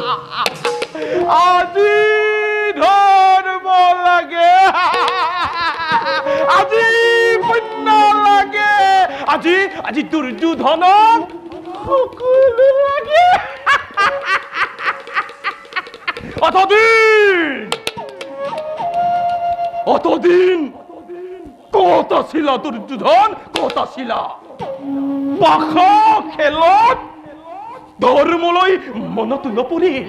আজি ধর্ম লাগে, আজি পুণ্য লাগে, আজি আজি দুর্যোধনক সকলো লাগে। অতদিন কত ছিল দুর্যোধন, কত ছিল পাখা খেলত ধর্মলৈ মনত নপৰিল।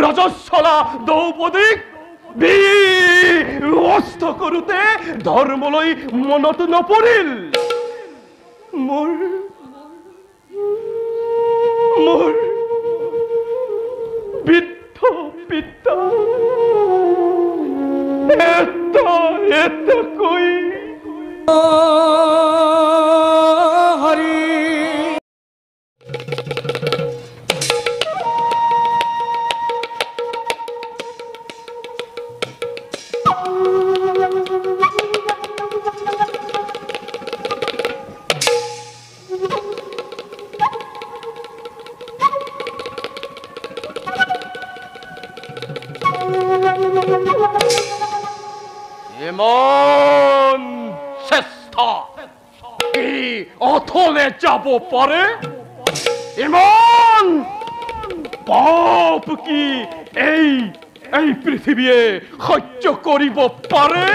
ৰজস্বলা দ্ৰৌপদীক বিৱস্ত কৰোঁতে ধৰ্মলৈ মনত নপৰিল। মোৰ মোৰ বৃদ্ধ পিতা এটা কৈ হৰি ইমান চেষ্টা কি অথলে যাব পাৰে? ইমান পাপ কি এই পৃথিৱীয়ে সহ্য কৰিব পাৰে?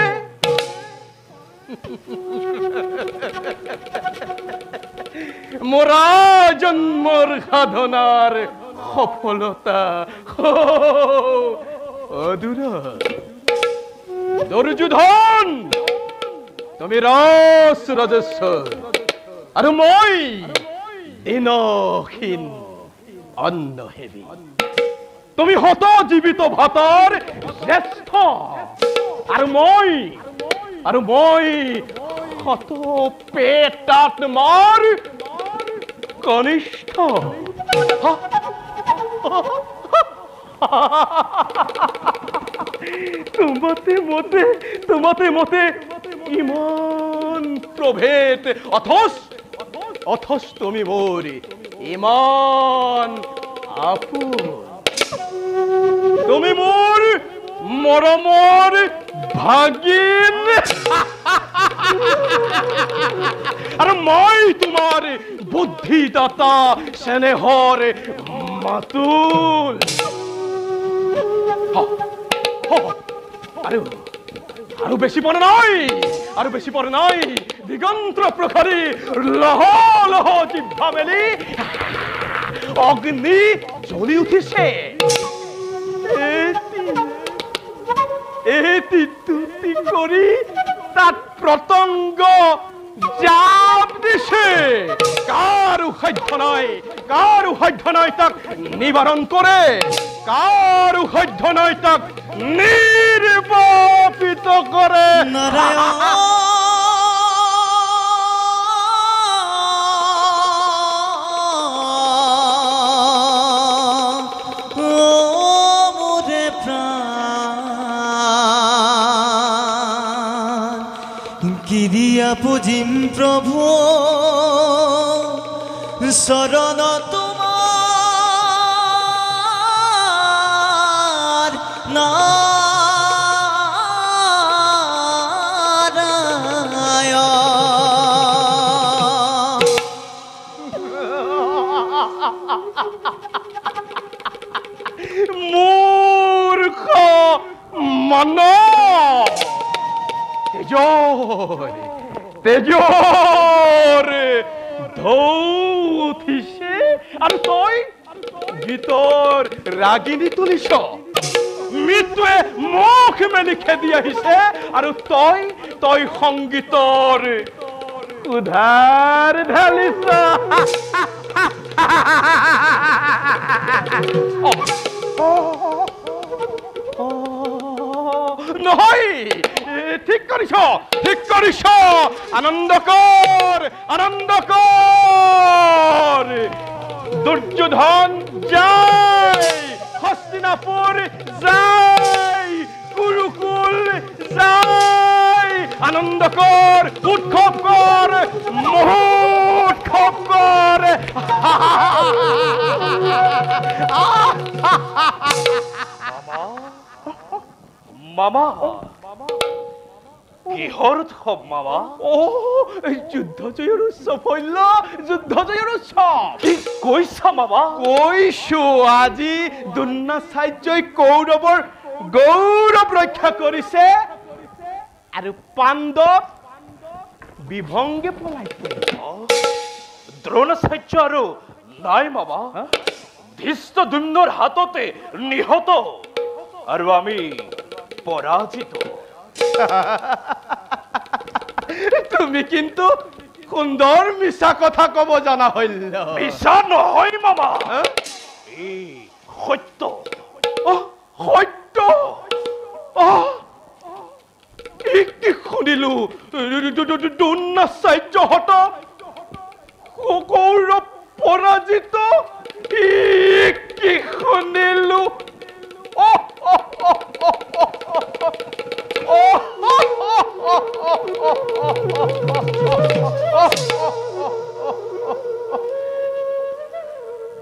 মৰা জন্মৰ সাধনাৰ সফলতা অধুৰা। দুৰ্যোধন তুমি ৰাজেশ্বৰ আৰু মই দিনহীন অন্নহেবি। তুমি হত জীৱিত ভাতৰ জ্যেষ্ঠ আৰু মই হত পেটাত্মাৰ কনিষ্ঠ। তোমাতে মতে ইমান প্ৰভেদ, অথচ তুমি মোৰ ইমান আপোন। তুমি মোৰ মৰমৰ ভাগিন আৰু মই তোমাৰ বুদ্ধিদাতা স্নেহৰ মাতুল। আৰু বেছি পৰে নাই, দিগন্ত প্ৰসাৰী লহ লহ জিভা মেলি অগ্নি জ্বলি উঠিছে। এটি দুটি কৰি তাত প্ৰতংগ জাপ দিছে। কাৰো সাধ্য নাই তাক নিবাৰণ কৰে, কাৰো সাধ্য নাই তাক নিৰ্বাপিত কৰে। মোৰে প্ৰাণ কিৰিয়া পুজিম প্ৰভু শৰণ তোমাৰ নাৰায়ণ। মূৰ্খ মানৱ, তেজৰ ঢৌ উঠিছে আৰু তই গীতৰ ৰাগিনী তুলিছ। মৃত্যুৱে মুখ মেলি খেদি আহিছে আৰু তই সংগীতৰ উধাৰ ঢালিছ। নহয়, ঠিক কৰিছ। আনন্দ কৰ। দুৰ্যোধন যায়, হস্তিনাপুৰ যায়, কুৰুকুল যায়। আনন্দ কৰ, উৎসৱ কৰ, মহোৎসৱ কৰ। মামা কিহৰ উৎসৱ মামা? যুদ্ধ জয়ৰ উৎসৱ হল্য, যুদ্ধ জয়ৰ উৎসৱ। কি কৈছা মামা? কৈছো, আজি দ্ৰোণাচাৰ্যই কৌৰৱৰ গৌৰৱ ৰক্ষা কৰিছে আৰু পাণ্ডৱ বিভংগে পলাইছে। দ্ৰোণাচাৰ্য আৰু নাই মামা, ধৃষ্টদ্যুম্নৰ হাততে নিহত আৰু আমি পৰাজিত। তুমি কিন্তু সুন্দৰ মিছা কথা কব জানা হল্য। মিছা নহয় মামা, এই সত্য। সত্য? কি শুনিলো? দ্ৰোণাচাৰ্যহঁত কৌৰৱ পৰাজিত? কি শুনিলো?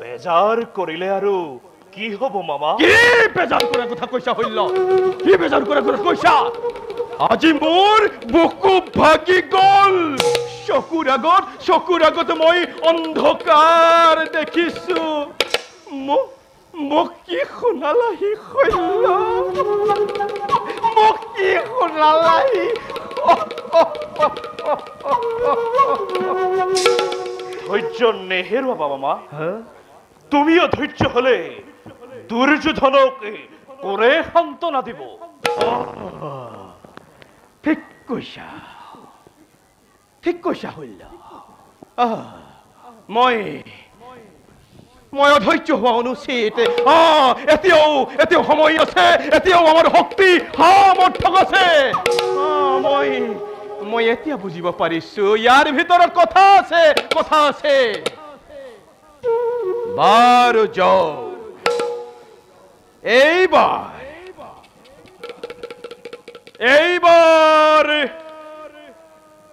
বেজাৰ কৰিলে আৰু কি হব মামা? কি বেজাৰ কৰাৰ কথা কৈছা হল্য? কি বেজাৰ কৰাৰ কথা কৈছা? আজি মোৰ বুকু ভাগি গল। চকুৰ আগত মই অন্ধকাৰ দেখিছো। মোক কি শুনালাহি হল্য? মোক কি শুনালাহি? ধৈৰ্য নেহেৰুৱাবা মামা। তুমিও ধৈৰ্য হলে দুৰ্যোধনক কোনে সান্তনা দিব? ঠিক কৈছা হল্য। মই অধৈৰ্য হোৱা অনুচিত। এতিয়াও সময় আছে, এতিয়াও আমাৰ শক্তি সামৰ্থ্য আছে। মই এতিয়া বুজিব পাৰিছো ইয়াৰ ভিতৰত কথা আছে। বাৰু যাও, এইবাৰ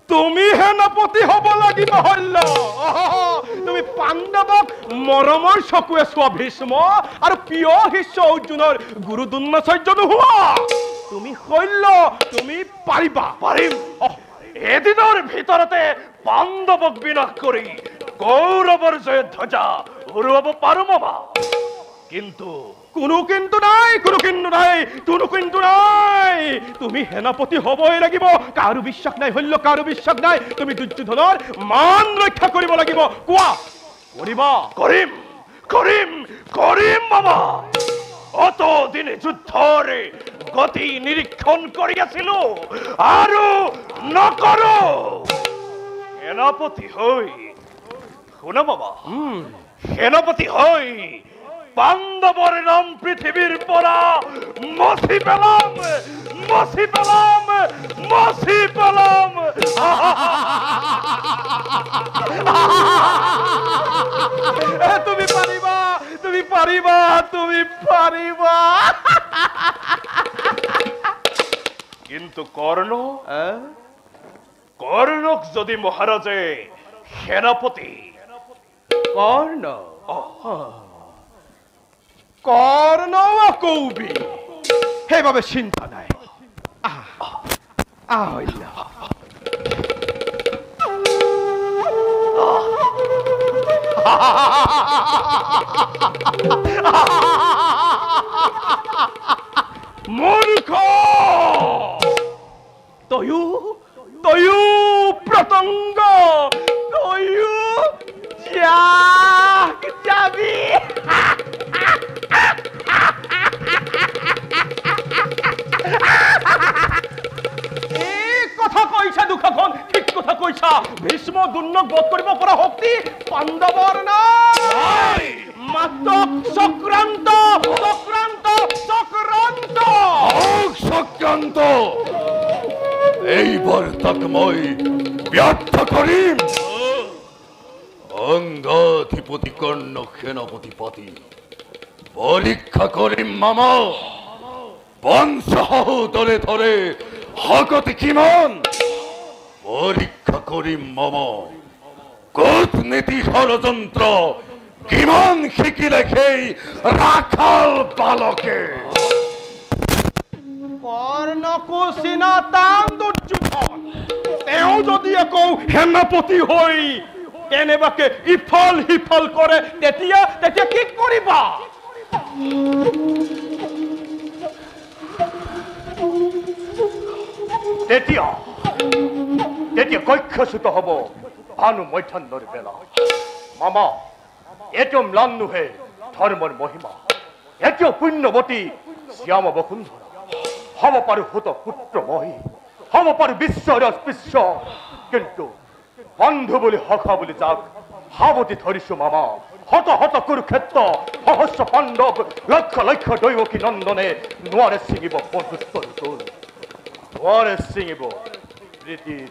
তুমি সেনাপতি হব লাগিব হল্য। তুমি পাণ্ডৱক মৰমৰ চকুৱে চোৱা ভীষ্ম আৰু প্ৰিয় শিষ্য অৰ্জুনৰ গুৰু দ্ৰোণাচাৰ্য নোহোৱা। তুমি হল্য, তুমি পাৰিবা। পাৰিম। এদিনৰ ভিতৰতে পাণ্ডৱক বিনাশ কৰি কৌৰৱৰ জয় ধ্বজা উৰুৱাব পাৰো মামা। কিন্তু কোনো কিন্তু নাই। তুমি সেনাপতি হবই লাগিব। কাৰো বিশ্বাস নাই হল্য, কাৰো বিশ্বাস নাই। তুমি দুৰ্যোধনৰ মান ৰক্ষা কৰিব লাগিব। কোৱা, কৰিবা? কৰিম মামা। অতদিনে যুদ্ধৰ গতি নিৰীক্ষণ কৰি আছিলো আৰু নকৰো। সেনাপতি হৈ শুনা মামা, সেনাপতি হৈ পাণ্ডৱৰ নাম পৃথিৱীৰ পৰা মচি পেলাম। তুমি পাৰিবা। কিন্তু কৰ্ণক যদি মহাৰাজে সেনাপতি কৰ্ণ কৌবি সেইবাবে চিন্তা নাই। মূৰ্খ, তয়ো প্ৰতংগ, তয়ো যাবি। কথা কৈছা দুখন, ঠিক কথা কৈছা। ভীষ্ম দ্ৰোণক বধ কৰিব পৰা শক্তি পাণ্ডৱৰ নাই। মাত্ৰ চক্ৰান্ত। এইবাৰ তাক মই ব্যৰ্থ কৰিম। অংগাধিপতি কৰ্ণ সেনাপতি পাতি পৰীক্ষা কৰিম মামা। বংশ দৰে ধৰে শকতি কিমান পৰীক্ষা কৰিম মামা। কূটনীতি ষড়যন্ত্ৰ কিমান শিকিলে সেই ৰাখাল বালকে কৰ্ণকুচিনা টান দুৰ্যোধন তেওঁ যদি আকৌ সেনাপতি হৈ কেনেবাকে ইফাল সিফাল কৰে তেতিয়া তেতিয়া কি কৰিবা তেতিয়া তেতিয়া কক্ষচ্যুত হব ভানু মধ্যাহ্নৰ বেলা মামা এটো ম্লান নুহে ধৰ্মৰ মহিমা এতিয়াও পুণ্যৱতী শ্যাম বসুন্ধৰা হব পাৰো হুত পুত্ৰমহী হব পাৰো বিশ্বৰ অস্পৃশ্য কিন্তু বন্ধু বুলি সখা বুলি যাক সাৱতি ধৰিছো মামা হত হত কুৰুক্ষেত্ৰ সহস্ৰ পাণ্ডৱ লক্ষ লক্ষ দৈৱকী নন্দনে নোৱাৰে ছিঙিব বন্ধুত্বৰ তোল নোৱাৰে ছিঙিব প্ৰীতিৰ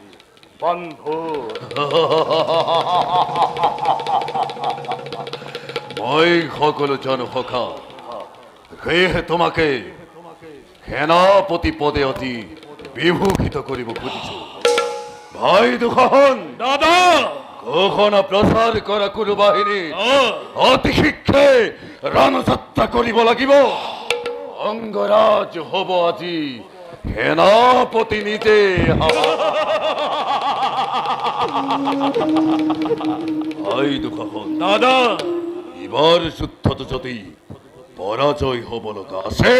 বন্ধু মই সকলো জানো সখা সেয়েহে তোমাকে সেনাপতি পদে অতি বিভূষিত কৰিব খুজিছো ভাই দুখন দাদা ঘোষণা প্ৰচাৰ কৰা কোনো বাহিনী অতি শীঘ্ৰে ৰণযাত্ৰা কৰিব লাগিব অংগৰাজ হব আজি সেনাপতি নিজে ভাই দুখন দাদা এবাৰ যুদ্ধত যদি পৰাজয় হ'ব লগা আছে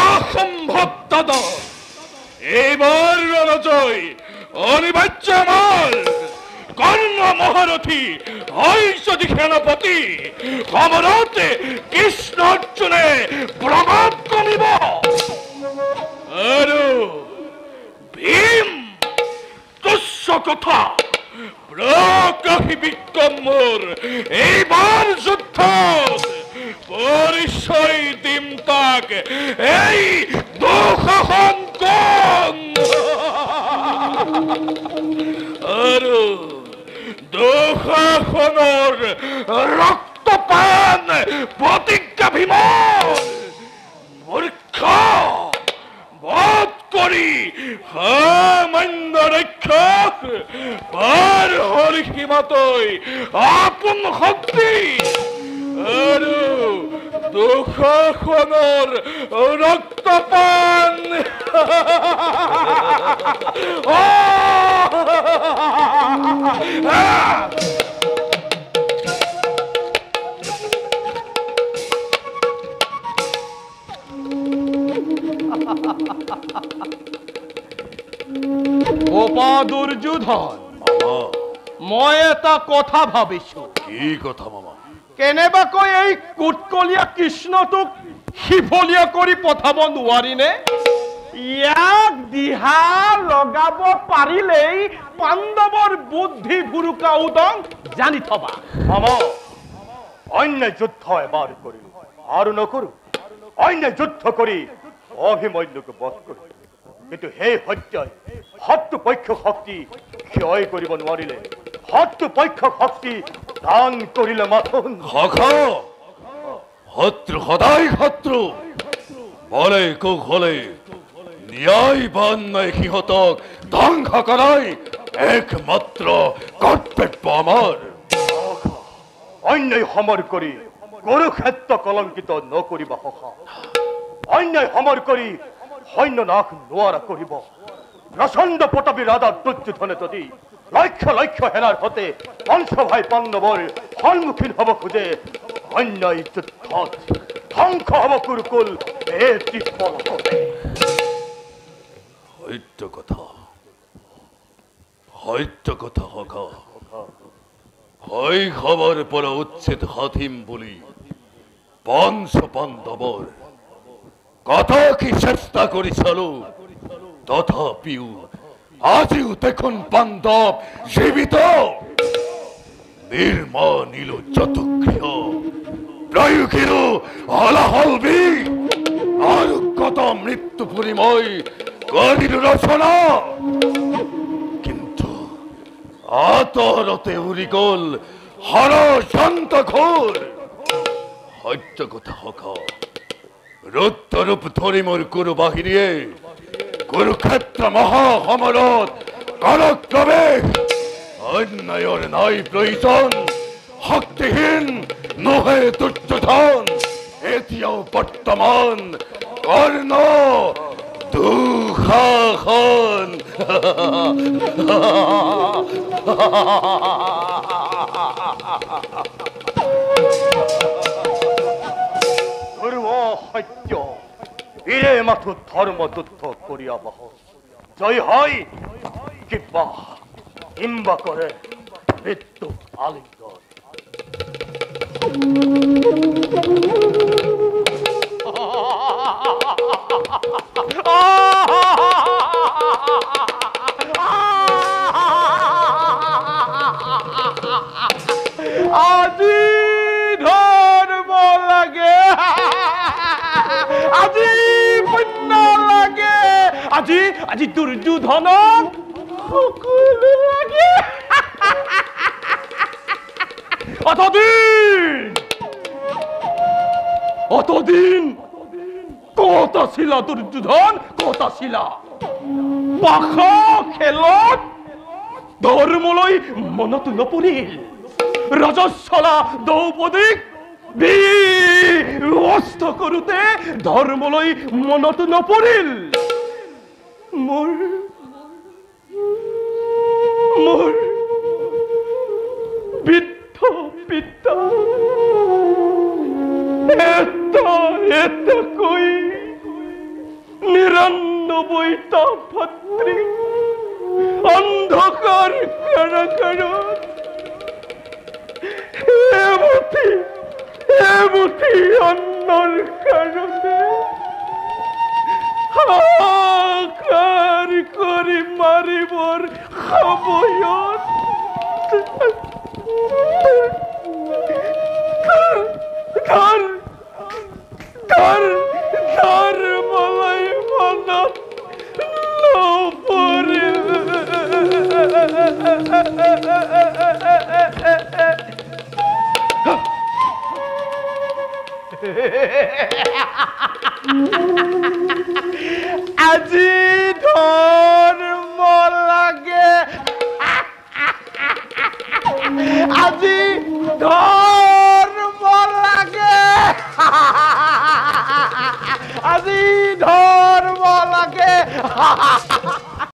অসম্ভৱ দাদা এইবাৰ ৰণজয় অনিবাৰ্য আমাৰ কৰ্ণ মহাৰথী হয় যদি সেনাপতি সমৰতে কৃষ্ণ অৰ্জুনে প্ৰভাৱ কমিব আৰু ভীম তুচ্ছ কথা প্ৰকাশী বিক্ৰম মোৰ এইবাৰ যুদ্ধত পৰিচয় দিম তাক এই দুঃসাহন কম আৰু দুঃসাহনৰ ৰক্তপান প্ৰতিজ্ঞা ভীমৰ মূৰ্খ বধ কৰি সামান্য ৰক্ষক পাৰ হল সীমাতৈ আপোন শক্তি আৰু দুঃসাহনৰ ৰক্তপান গোপা দুৰ্যোধন মই এটা কথা ভাবিছো কি কথা মামা কেনেবাকৈ এই কুটকলীয়া কৃষ্ণটোক শিফলীয়া কৰি পঠাব নোৱাৰিনে ইয়াক দিহা লগাব পাৰিলেই পাণ্ডৱৰ বুদ্ধি ভুৰুকা উদং জানি থবা মামা অন্য যুদ্ধ এবাৰ কৰিলো আৰু নকৰো অন্য যুদ্ধ কৰি অভিমন্যুক বধ কৰিলো কিন্তু সেই হত্যাই শত্ৰু পক্ষ শক্তি ক্ষয় কৰিব নোৱাৰিলে শত্ৰু পক্ষ শক্তি দান কৰিলে মাথোন সখা শত্ৰু সদায় শত্ৰু বলে কৌশলে ন্যায়বান নাই সিহঁতক ধ্বংস কৰাই একমাত্ৰ কৰ্তব্য আমাৰ অন্যায় সমৰ কৰি কুৰুক্ষেত্ৰ কলংকিত নকৰিবা সখা অন্যায় সমৰ কৰি সৈন্য নাশ নোৱাৰা কৰিব প্ৰচণ্ড প্ৰতাপী ৰাজা দুৰ্যোধনে যদি লক্ষ লক্ষ সেনাৰ সৈতে পঞ্চভাই পাণ্ডৱৰ সন্মুখীন হ'ব খোজে অন্যায় যুদ্ধত ধ্বংস হ'ব কুৰুকুল এই ত্ৰিপলকতে সত্য কথা সখা শৈশৱৰ পৰা উচ্ছেদ সাধিম বুলি পঞ্চ পাণ্ডৱৰ কত কি চেষ্টা কৰি চালো তথাপিও আজিও দেখোন পাণ্ডৱ জীৱিত নিৰ্মাণিলো যতগৃহ প্ৰয়োগিলো হলাহলবি আৰু কত মৃত্যু পুৰি মই কৰিলো ৰচনা কিন্তু আঁতৰতে উৰি গল ষড়যন্ত্ৰ ঘোৰ সত্য কথা সখা ৰুদ্ৰৰূপ ধৰি মোৰ কুৰু বাহিনীয়ে কুৰুক্ষেত্ৰ মহাসমৰত কৰক প্ৰৱেশ অন্যায়ৰ নাই প্ৰয়োজন শক্তিহীন নহে দুৰ্যোধন এতিয়াও বৰ্তমান কৰ্ণ দুঃশাসন ধৰ্ম সত্য বীৰে মাথো ধৰ্ম যুদ্ধ কৰিয়া বহ জয় হয় কিবা হিম্বা কৰে মৃত্যু আলিঙ্গন আজি ধৰ্ম লাগে আজি পুণ্য লাগে আজি আজি দুৰ্যোধনক সকলো লাগে অতদিন কত আছিলা দুৰ্যোধন কত আছিলা পাখ খেলত ধৰ্মলৈ মনত নপৰিল ৰজস্বলা দ্ৰৌপদীক বিৱস্ত কৰোঁতে ধৰ্মলৈ মনত নপৰিল মোৰ মোৰ বৃদ্ধ পিতা এটাকৈ ৯৯টা ভাতৃ অন্ধকাৰ কাৰাগাৰত এমুঠি অন্নৰ কাৰণে হাহাকাৰ কৰি মাৰিবৰ সময়ত ধৰ্মলৈ মনত নপৰিল আজি ধৰ্ম লাগে আজি ধৰ্ম